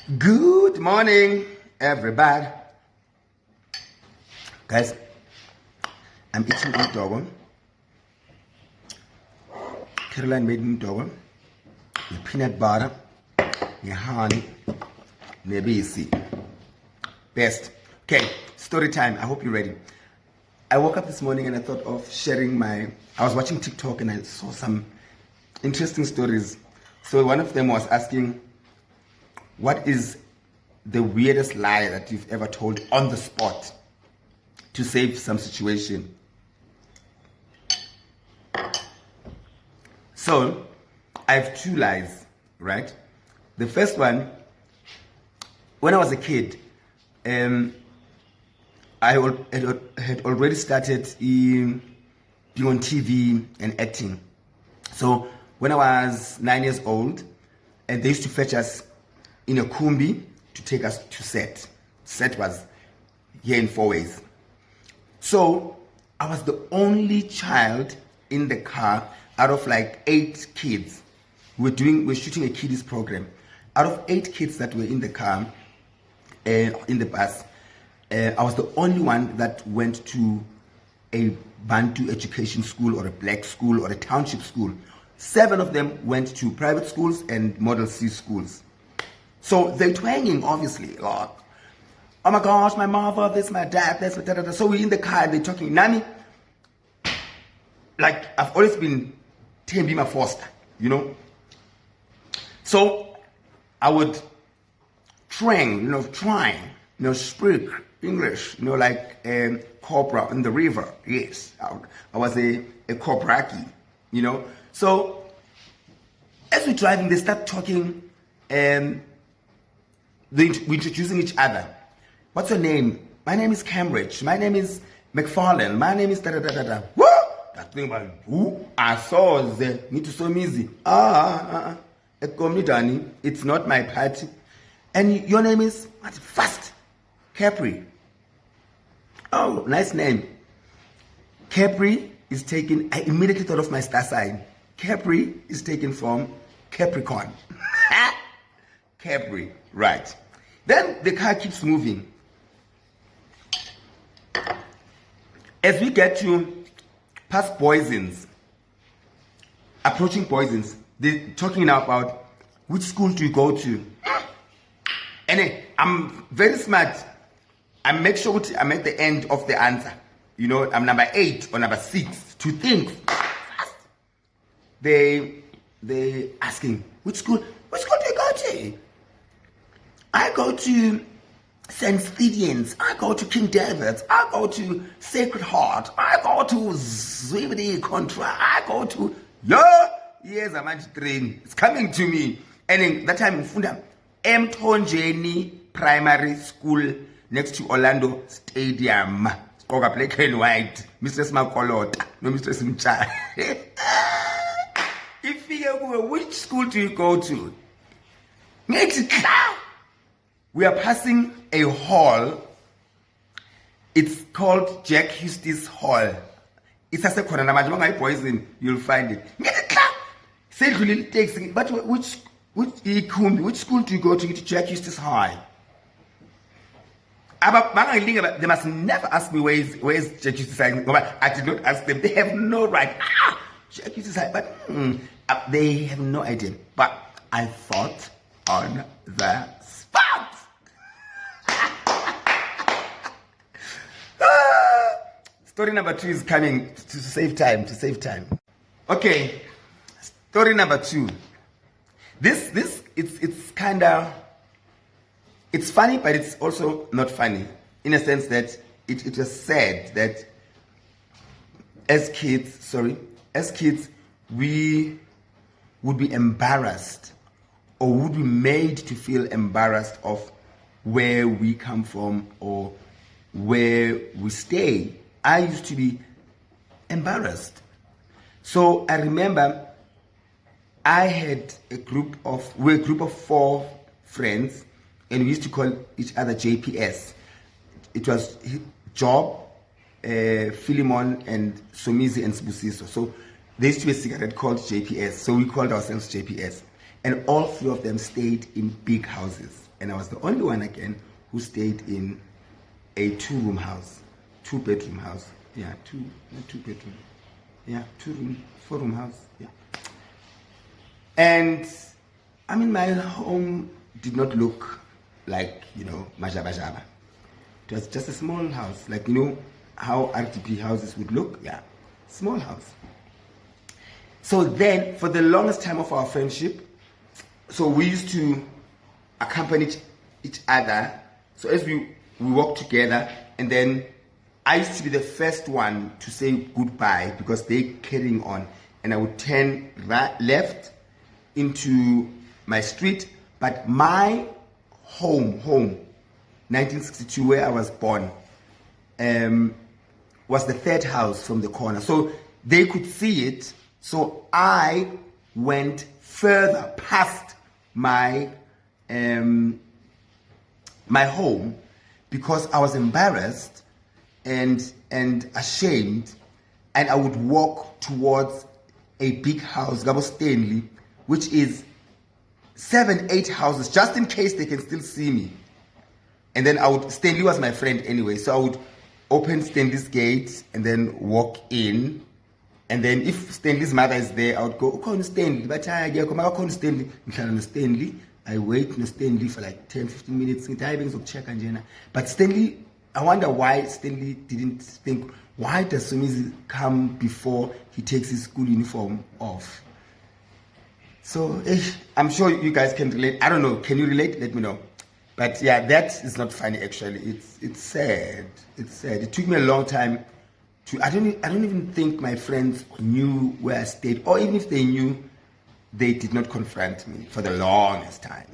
Good morning, everybody. Guys, I'm eating dog. Caroline made me dog. The peanut butter, the honey, the BC. Best. Okay, story time. I hope you're ready. I woke up this morning and I thought of sharing I was watching TikTok and I saw some interesting stories. So one of them was asking, what is the weirdest lie that you've ever told on the spot to save some situation? So I have two lies, right? The first one, when I was a kid, I had already started being on TV and acting. So when I was 9 years old, and they used to fetch us in a kumbi to take us to set. Set was here in Four Ways. So I was the only child in the car out of like 8 kids. We're shooting a kiddies program. Out of 8 kids that were in the car, in the bus, I was the only one that went to a Bantu education school or a black school or a township school. 7 of them went to private schools and Model C schools. So they're twanging, obviously. Like, oh my gosh, my mother, this, my dad, this, da, da, da. So we're in the car and they're talking. Nani, like, I've always been Tembi Foster, you know. So I would speak English, like cobra in the river. Yes, I was a cobraki, So as we're driving, they start talking and we're introducing each other. What's your name? My name is Cambridge. My name is McFarlane. My name is da da da da da. What? That thing about who? I saw the need to somizi. It's not my party. And your name is what? Fast Capri. Oh, nice name. Capri is taken. I immediately thought of my star sign. Capri is taken from Capricorn. Capri, right. Then the car keeps moving. As we get to past Poisons, approaching Poisons, they're talking now about which school do you go to. And I'm very smart. I make sure I'm at the end of the answer. I'm number 8 or number 6 to think fast. They asking, which school do you go to? I go to St. Stephen's. I go to King David's. I go to Sacred Heart. I go to Zwibidi Contra. I go to here's a magic train. It's coming to me. And in that time in Funda, Mtonjeni Primary School next to Orlando Stadium. Skoga black and white. Mr. Smakolota. No, Mr. Simcha. If which school do you go to? We are passing a hall. It's called Jack Hustis Hall. It's a second Poison. You'll find it. But which school do you go to Jack Hustis High? They must never ask me where's Jack Hustis High. I did not ask them. They have no right. Jack Hustis High. But they have no idea. But I thought on the spot. Story number 2 is coming to save time. Okay, story number 2. This it's kind of, it's funny, but it's also not funny in a sense that it was said that as kids we would be embarrassed or would be made to feel embarrassed of where we come from or where we stay. I used to be embarrassed. So I remember I had we're a group of 4 friends, and we used to call each other JPS. It was Job, Philemon, and Somizi and Sbusiso. So there used to be a cigarette called JPS. So we called ourselves JPS. And all 3 of them stayed in big houses. and I was the only one again who stayed in a 2-room house, 2-bedroom house. Yeah, not 2-bedroom. Yeah, 2-room, 4-room house. Yeah. And I mean, my home did not look like, majaba jaba. It was just a small house, like, how RTP houses would look. Yeah, small house. So then, for the longest time of our friendship, so we used to accompany each other. So as we walked together, and then I used to be the first one to say goodbye because they carrying on, and I would turn left into my street. But my home, 1962, where I was born, was the third house from the corner. So they could see it. So I went further past my my home because I was embarrassed and ashamed, and I would walk towards a big house, Gabo Stanley, which is 7-8 houses, just in case they can still see me. And then Stanley was my friend anyway, so I would open Stanley's gate and then walk in. And then if Stanley's mother is there, I would go, "Call Stanley." But I call Stanley. Stanley. I wait for Stanley for like 10-15 minutes. But Stanley, I wonder why Stanley didn't think, why does somizi come before he takes his school uniform off? So I'm sure you guys can relate. I don't know. Can you relate? Let me know. But yeah, that is not funny actually. It's sad. It's sad. It took me a long time to. I don't even think my friends knew where I stayed, or even if they knew, they did not confront me for the longest time.